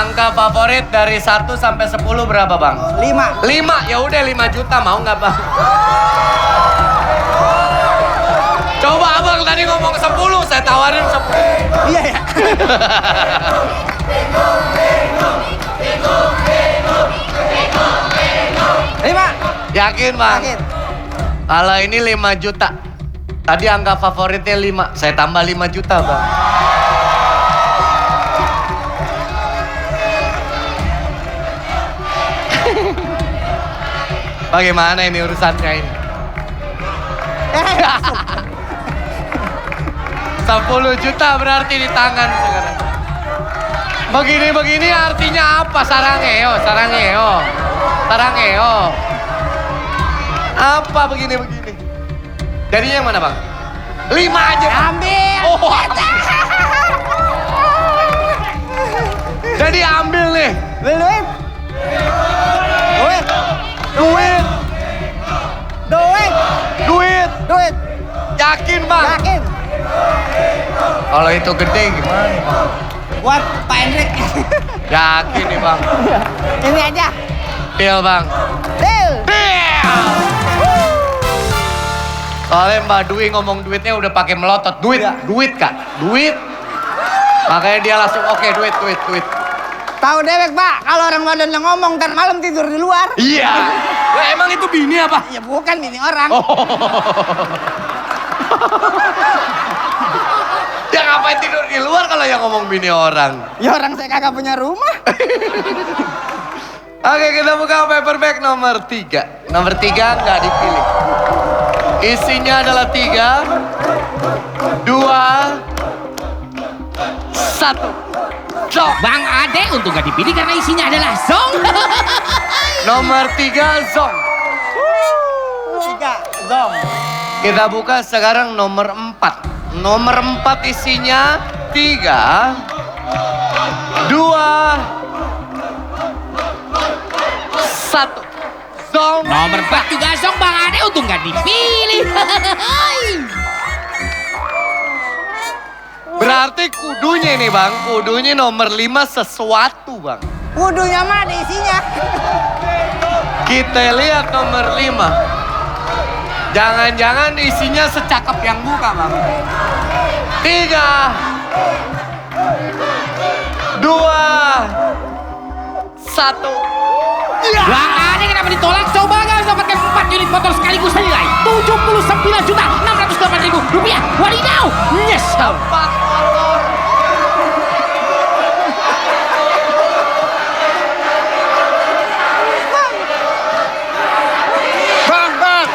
Angka favorit dari 1 sampai 10 berapa bang? 5. 5, ya udah 5 juta mau nggak bang? Coba abang tadi ngomong 10, saya tawarin 10. Iya ya. Lima. Yakin bang? Yakin. Kalau ini 5 juta. Tadi angka favoritnya 5, saya tambah 5 juta bang. Bagaimana ini urusannya ini? 10 juta berarti di tangan sekarang. Begini-begini artinya apa? Sarangeo. Apa begini-begini? Jadinya yang mana bang? 5 aja bang. Ambil. Oh, jadi ambil nih. Duit. Duit. Duit. Duit. Duit. Duit. Yakin bang? Yakin. Kalau itu gede gimana bang? Buat Pak Hendrik. Yakin nih bang? Ini aja. Deal bang. Deal. Deal. Soalnya Mbak Dwi ngomong duitnya udah pakai melotot. Duit, duit kak, duit. Makanya dia langsung oke, duit. Tahu dewek Pak, kalau orang badan yang ngomong ntar malam tidur di luar. Iya. Lah, emang itu bini apa? Ya bukan ini orang. Oh. Ya ngapain tidur di luar kalau yang ngomong bini orang? Ya orang saya kagak punya rumah. Oke, kita buka paperback nomor 3. Nomor 3 nggak dipilih. Isinya adalah 3, 2, 1. Zong. Bang Ade untuk gak dipilih karena isinya adalah zong. Nomor 3, Zong. 3, zong. Kita buka sekarang nomor 4. Nomor 4 isinya 3, 2, 1. Zong. Nomor 4 juga zong Bang Ade untuk gak dipilih. Berarti kudunya nih bang, kudunya nomor 5 sesuatu bang. Wudunya mah ada isinya. Kita lihat nomor 5. Jangan-jangan isinya secakep yang buka bang. 3, 2, 1. Ya. Bang Ade kenapa ditolak? Coba gak dapatkan 4 unit motor sekaligus senilai 79.608.000 rupiah. Wadidaw, nyesel. 4 motor. Bang. Bang,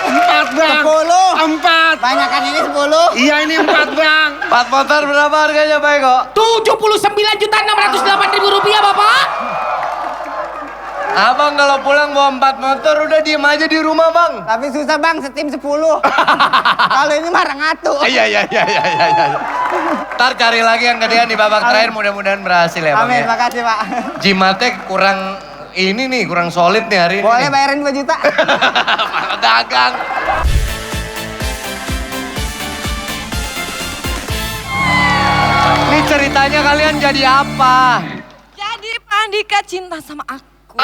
4 bang. 10. 4. Banyakan ini 10. Iya ini 4 bang. 4 motor berapa harganya Pak Eko? 79.608.000 rupiah Bapak. Abang kalau pulang bawa 4 motor udah diem aja di rumah bang. Tapi susah Bang, setim 10. Kalau ini marah ngatu. Iya. Ntar cari lagi yang gedean di babak terakhir, mudah-mudahan berhasil ya bang. Amin, Ya. makasih Pak. Jimatnya kurang ini nih, kurang solid nih hari ini. Boleh nih. bayarin 2 juta. Malah dagang. Ini ceritanya kalian jadi apa? Jadi Pak Andika cinta sama aku.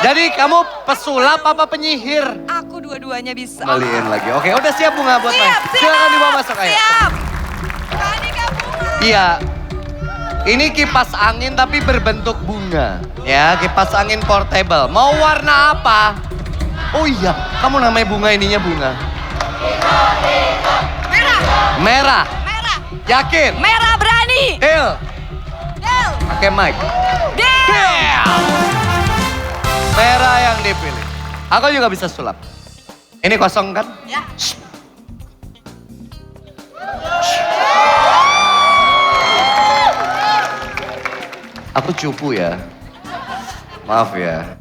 Jadi kamu pesulap apa penyihir? Aku dua-duanya bisa. Balikin lagi. Oke, udah siap bunga buat main? Siap. Silakan dibawa masuk ayo. Siap. Pak Andika bunga. Iya. Ini kipas angin tapi berbentuk bunga. Ya, kipas angin portable. Mau warna apa? Oh iya, kamu namanya bunga ininya bunga. Merah. Merah. Merah. Yakin? Merah berani. Deal. Del. Pakai mic. Del. Deal. Merah yang dipilih. Aku juga bisa sulap. Ini kosong kan? Ya. Aku cupu ya. Maaf ya.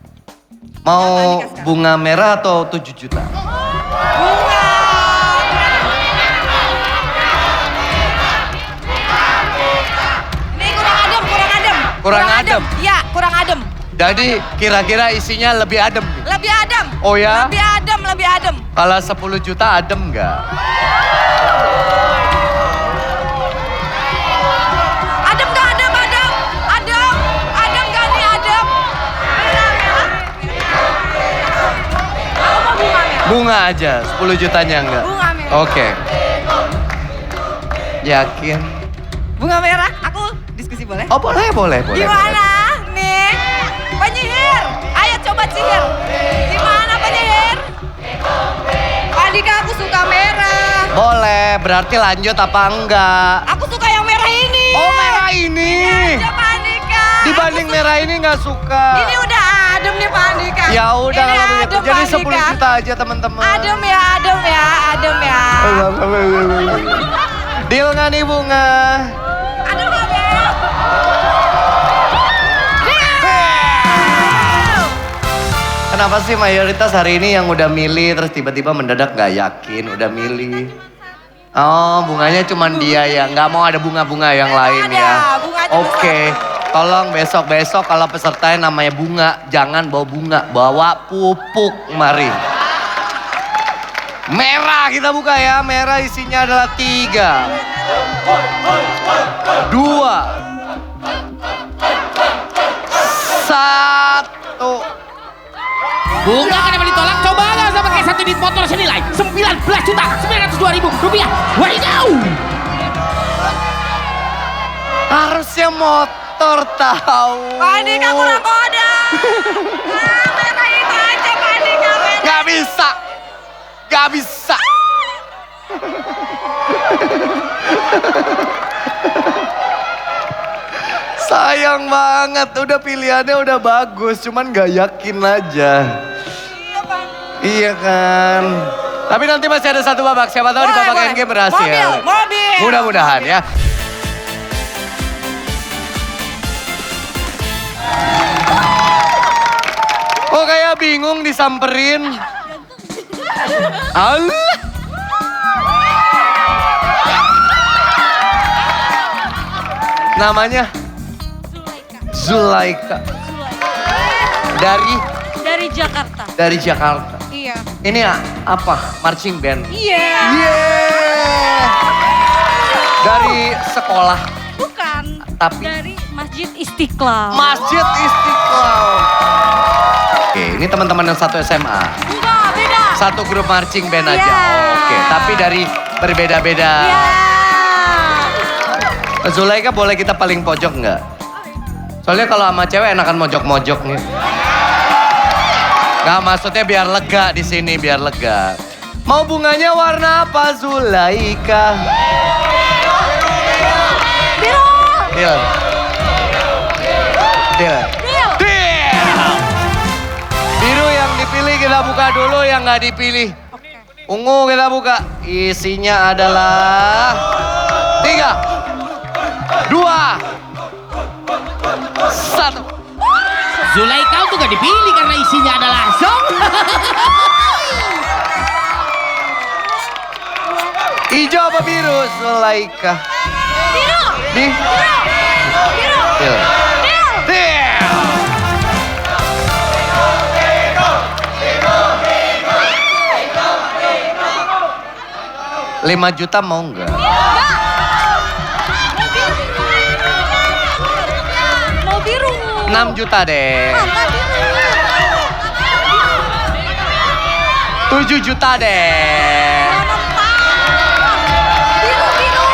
Mau bunga merah atau 7 juta? Bunga. Ini kurang adem. Kurang adem. Iya, kurang adem. Jadi kira-kira isinya lebih adem. Lebih adem. Oh ya? Lebih adem, lebih adem. Kalau 10 juta adem nggak? Adem gak adem, adem. Adem. Adem gak nih, adem. Merah, merah. Aku mau bunga merah. Bunga aja, 10 jutanya enggak? Bunga merah. Oke. Yakin? Bunga merah, aku diskusi boleh? Oh boleh, boleh, boleh. Gimana nih? Penyihir, ayo coba sihir. Gimana penyihir? Pak Andika, aku suka merah. Boleh, berarti lanjut apa enggak? Aku suka yang merah ini. Oh merah ini. Aja Pak Andika. Dibanding merah ini nggak suka. Ini udah adem nih Pak Andika. Ya udah Ini kalau begitu. adem, Jadi Pak 10 Andika. juta aja teman-teman. Adem ya, adem ya, adem ya. Deal nggak nih Bunga? Adem gak ya? Kenapa sih mayoritas hari ini yang udah milih terus tiba-tiba mendadak nggak yakin udah milih? Oh bunganya cuman dia ya, nggak mau ada bunga-bunga yang lain ada, ya? bunga cuma Oke, tolong besok-besok kalau pesertanya namanya Bunga, jangan bawa bunga, bawa pupuk mari. Merah kita buka ya, merah isinya adalah 3, 2, 1. Bunga akan dapat ditolak. Coba nggak usah pakai 1 unit motor senilai 19.902.000 rupiah. Wadidaw. Harusnya motor tahu. Pak Andika kurang kode. Merah itu aja Pak Andika. Merah. Gak bisa. Gak bisa. Sayang banget, udah pilihannya udah bagus, cuman gak yakin aja. Iya kan. Tapi nanti masih ada satu babak, siapa tahu di Boleh, babak boleh. endgame berhasil. Mobil. Mudah-mudahan ya. Kok kayak bingung disamperin? Allah. Namanya? Zulaika. Dari Jakarta. Dari Jakarta. Iya. Ini apa? Marching band. Iya. Yeah. Dari sekolah. Bukan. Tapi? Dari Masjid Istiqlal. Masjid Istiqlal. Oke, ini teman-teman yang satu SMA. Enggak, beda. Satu grup marching band aja. Iya. Oke, tapi dari berbeda-beda. Iya. Zulaika boleh kita paling pojok nggak? Soalnya kalau sama cewek enakan mojok-mojok nih. Nggak, maksudnya biar lega di sini, biar lega. Mau bunganya warna apa Zulaika? Biru. Deal. Deal. Deal. Deal. Biru yang dipilih kita buka dulu, yang nggak dipilih. Ungu kita buka. Isinya adalah 3, 2, 1. Zulaika tuh gak dipilih karena isinya adalah song. Hijau apa biru Zulaika? Biru. Di? Biru. Deal. Deal. Deal. Lima juta mau nggak? Mau biru. 6 juta deh. Enggak biru. 7 juta deh. Biru, biru.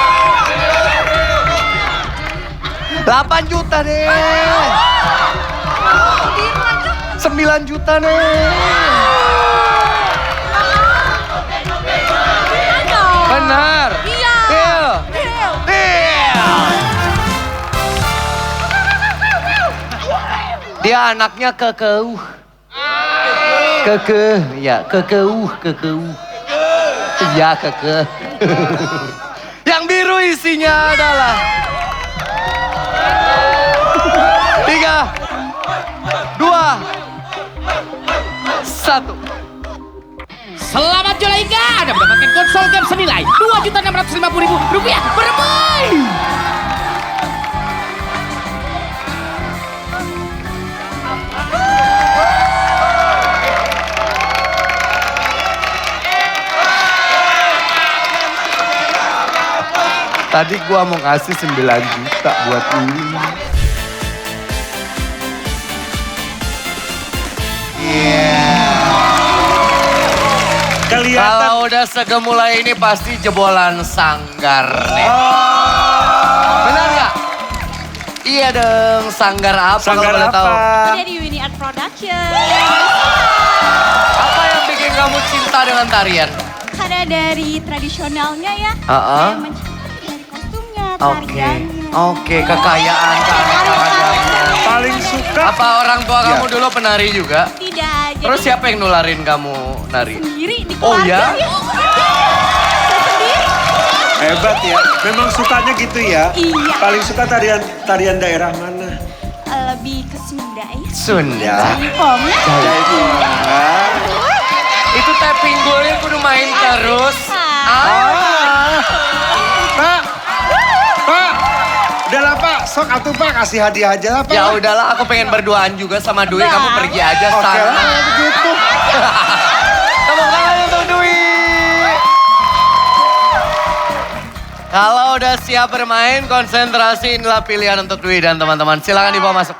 8 juta deh. Biru aja. 9 juta deh. Benar. Iya. Deal. Deal. Deal. Dia anaknya kekeuh. Ya kekeuh. Ya kekeuh. Yang biru isinya adalah 3, 2, 1. Selamat Zulaika, Anda mendapatkan konsol game senilai 2.650.000 rupiah. Berbay. Tadi gua mau kasih 9 juta buat lu. Kelihatan. Kalau udah segemulai ini pasti jebolan sanggar nih. Benar nggak? Iya dong, sanggar apa Sanggar kalau boleh tahu? apa? Dari Winnie Art Production. Apa yang bikin kamu cinta dengan tarian? Karena dari tradisionalnya ya. Heeh. Saya mencintai dari kostumnya, Oke, tariannya. oke, kekayaan keanekaragaman. Paling suka. Apa orang tua kamu dulu penari juga? Tidak. Terus jadi siapa yang nularin kamu nari? sendiri di Oh, keluarga. ya? Saya sendiri. Hebat ya. Memang sukanya gitu ya. Iya. Paling suka tarian daerah mana? Lebih ke Sunda ya. Sunda. Jaipongan. Jaipongan. Itu teh pinggulnya kudu main terus. Ah. Pak. Pak. Udahlah Pak. Sok atuh Pak. Kasih hadiah aja lah Pak. Ya udahlah, aku pengen berduaan juga sama Dwi. Kamu pergi aja Oke sana. lah begitu. Tepuk tangan untuk Dwi. Kalau udah siap bermain, konsentrasi, inilah pilihan untuk Dwi dan teman-teman. Silakan dibawa masuk.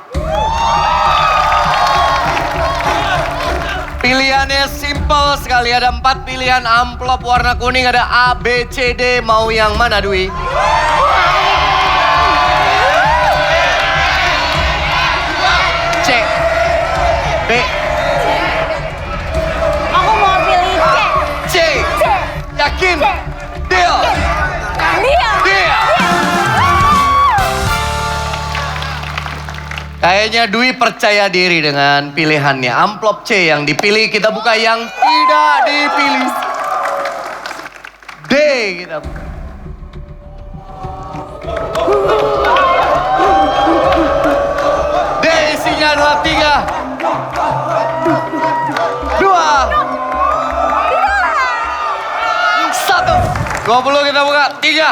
Pilihannya simple sekali. Ada 4 pilihan amplop warna kuning. Ada A, B, C, D. Mau yang mana Dwi? C, B, Aku mau pilih C. C. Yakin? Deal? Dia. Deal? Kayaknya Dwi percaya diri dengan pilihannya. Amplop C yang dipilih, kita buka yang tidak dipilih. D kita buka. D isinya adalah 3, 2, 1. 20 kita buka, 3.